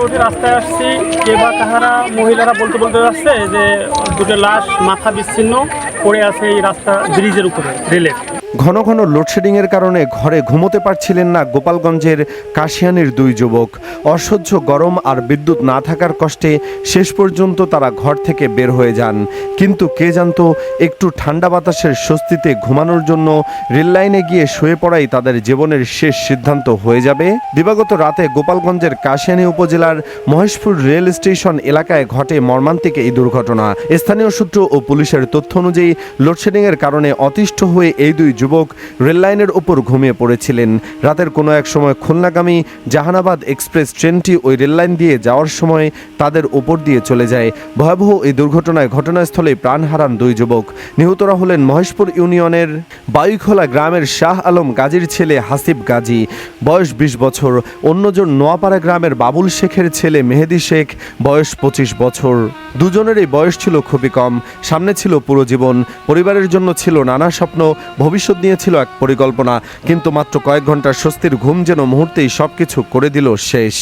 উঠে রাস্তায় আসছি, কে বা কাহারা মহিলারা বলতে বলতে যাচ্ছে যে দুটো লাশ মাথা বিচ্ছিন্ন পড়ে আছে এই রাস্তা ব্রিজের উপরে রেলের। ঘন ঘন লোডশেডিংয়ের কারণে ঘরে ঘুমোতে পারছিলেন না গোপালগঞ্জের কাশিয়ানীর দুই যুবক। অসহ্য গরম আর বিদ্যুৎ না থাকার কষ্টে শেষ পর্যন্ত তারা ঘর থেকে বের হয়ে যান। কিন্তু কে জানতো একটু ঠান্ডা বাতাসের স্বস্তিতে ঘুমানোর জন্য রেললাইনে গিয়ে শুয়ে পড়াই তাদের জীবনের শেষ সিদ্ধান্ত হয়ে যাবে। দিবাগত রাতে গোপালগঞ্জের কাশিয়ানী উপজেলার মহেশপুর রেল স্টেশন এলাকায় ঘটে মর্মান্তিক এই দুর্ঘটনা। স্থানীয় সূত্র ও পুলিশের তথ্য অনুযায়ী লোডশেডিংয়ের কারণে অতিষ্ঠ হয়ে এই দুই যুবক রেললাইনের উপর ঘুমিয়ে পড়েছিলেন। রাতের কোনো এক সময় খুলনাগামী জাহানাবাদ এক্সপ্রেস ট্রেনটি ওই রেললাইন দিয়ে যাওয়ার সময় তাদের উপর দিয়ে চলে যায়। ভয়াবহ এই দুর্ঘটনায় ঘটনাস্থলে প্রাণ হারান দুই যুবক। নিহতরা হলেন মহেশপুর ইউনিয়নের বায়ুখোলা গ্রামের শাহ আলম গাজীর ছেলে হাসিব গাজী, বয়স 20 বছর। অন্যজন নোয়াপাড়া গ্রামের বাবুল শেখের ছেলে মেহেদি শেখ, বয়স 25 বছর। দুজনেরই বয়স ছিল খুবই কম। সামনে ছিল পুরো জীবন, পরিবারের জন্য ছিল নানা স্বপ্ন, ভবিষ্যৎ নিয়ে ছিল এক পরিকল্পনা। কিন্তু মাত্র কয়েক ঘন্টার স্বস্তির ঘুম যেন মুহূর্তেই সবকিছু করে দিল শেষ।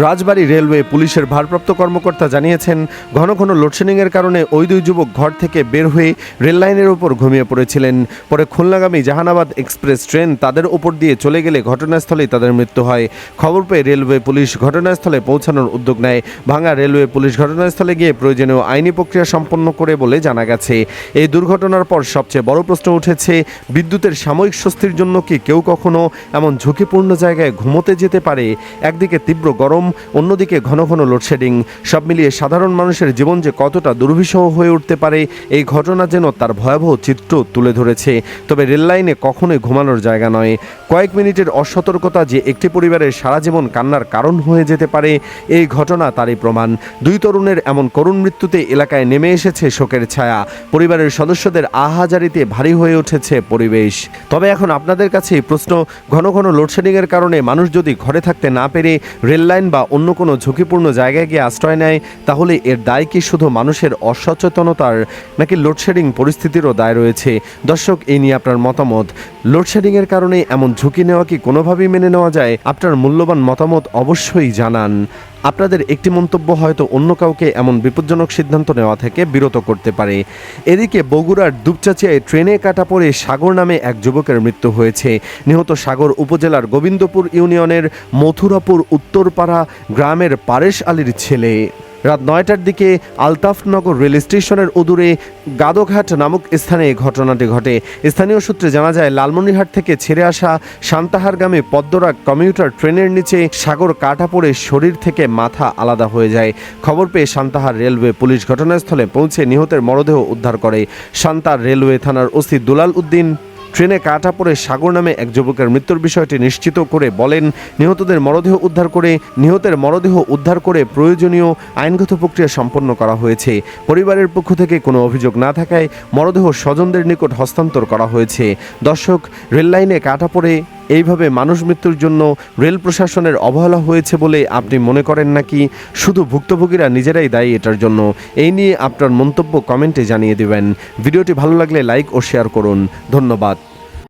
রাজবাড়ী রেলওয়ে পুলিশের ভারপ্রাপ্ত কর্মকর্তা জানিয়েছেন, ঘন ঘন লোডশেডিংয়ের কারণে ওই দুই যুবক ঘর থেকে বের হয়ে রেললাইনের উপর ঘুমিয়ে পড়েছিলেন। পরে খুলনাগামী জাহানাবাদ এক্সপ্রেস ট্রেন তাদের উপর দিয়ে চলে গেলে ঘটনাস্থলেই তাদের মৃত্যু হয়। খবর পেয়ে রেলওয়ে পুলিশ ঘটনাস্থলে পৌঁছানোর উদ্যোগ নেয়। ভাঙ্গা রেলওয়ে পুলিশ ঘটনাস্থলে গিয়ে প্রয়োজনীয় আইনি প্রক্রিয়া সম্পন্ন করে বলে জানা গেছে। এই দুর্ঘটনার পর সবচেয়ে বড় প্রশ্ন উঠেছে, বিদ্যুতের সাময়িক স্বস্তির জন্য কি কেউ কখনো এমন ঝুঁকিপূর্ণ জায়গায় ঘুমোতে যেতে পারে? একদিকে তীব্র গরম, অন্যদিকে ঘন ঘন লোডশেডিং, সব মিলিয়ে সাধারণ মানুষের জীবন যে কতটা দুর্বিষহ হয়ে উঠতে পারে এই ঘটনা যেন তার ভয়াবহ চিত্র তুলে ধরেছে। তবে রেললাইনে কখনোই ঘুমানোর জায়গা নয়। কয়েক মিনিটের অসতর্কতা যে একটি পরিবারের সারা জীবন কান্নার কারণ হয়ে যেতে পারে, এই ঘটনা তারই প্রমাণ। দুই তরুণের এমন করুণ মৃত্যুতে এলাকায় নেমে এসেছে শোকের ছায়া। পরিবারের সদস্যদের আহাজারিতে ভারী হয়ে উঠেছে পরিবেশ। তবে এখন আপনাদের কাছে এই প্রশ্ন, ঘন ঘন লোডশেডিংয়ের কারণে মানুষ যদি ঘরে থাকতে না পেরে রেললাইন বা অন্য কোনো ঝুঁকিপূর্ণ জায়গায় গিয়ে আশ্রয় নেয়, তাহলে এর দায় কি শুধু মানুষের অসচেতনতার, নাকি লোডশেডিং পরিস্থিতিরও দায় রয়েছে? দর্শক, এই নিয়ে আপনার মতামত। লোডশেডিংয়ের কারণে এমন ঝুঁকি নেওয়া কি কোনোভাবেই মেনে নেওয়া যায়? আপনার মূল্যবান মতামত অবশ্যই জানান। আপনাদের একটি মন্তব্য হয়তো অন্য কাউকে এমন বিপজ্জনক সিদ্ধান্ত নেওয়া থেকে বিরত করতে পারে। এদিকে বগুড়ার দুপচাচিয়ায় ট্রেনে কাটা পড়ে সাগর নামে এক যুবকের মৃত্যু হয়েছে। নিহত সাগর উপজেলার গোবিন্দপুর ইউনিয়নের মথুরাপুর উত্তরপাড়া গ্রামের পারেশ আলীর ছেলে। রাত 9টার দিকে আলতাফনগর রেল স্টেশনের অদূরে গাদোঘাট নামক স্থানে ঘটনাটি ঘটে। স্থানীয় সূত্রে জানা যায়, লালমনিরহাট থেকে ছেড়ে আসা সান্তাহারগামী পদ্মরাগ কমিউটার ট্রেনের নিচে সাগর কাটা পড়ে শরীর থেকে মাথা আলাদা হয়ে যায়। খবর পেয়ে সান্তাহার রেলওয়ে পুলিশ ঘটনাস্থলে পৌঁছে নিহতের মরদেহ উদ্ধার করে। সান্তাহার রেলওয়ে থানার ওসি দুলাল উদ্দিন ট্রেনে কাটা পড়ে সাগর নামে এক যুবকের মৃত্যুর বিষয়টি নিশ্চিত করে বলেন, নিহতের মরদেহ উদ্ধার করে প্রয়োজনীয় আইনগত প্রক্রিয়া সম্পন্ন করা হয়েছে। পরিবারের পক্ষ থেকে কোনো অভিযোগ না থাকায় মরদেহ স্বজনদের নিকট হস্তান্তর করা হয়েছে। দর্শক, রেললাইনে কাটা পড়ে এইভাবে মানুষ মৃত্যুর জন্য রেল প্রশাসনের অবহেলা হয়েছে বলে আপনি মনে করেন, নাকি শুধু ভুক্তভোগীরা নিজেরাই দায়ী এটার জন্য? এই নিয়ে আপনার মন্তব্য কমেন্টে জানিয়ে দেবেন। ভিডিওটি ভালো লাগলে লাইক ও শেয়ার করুন। ধন্যবাদ।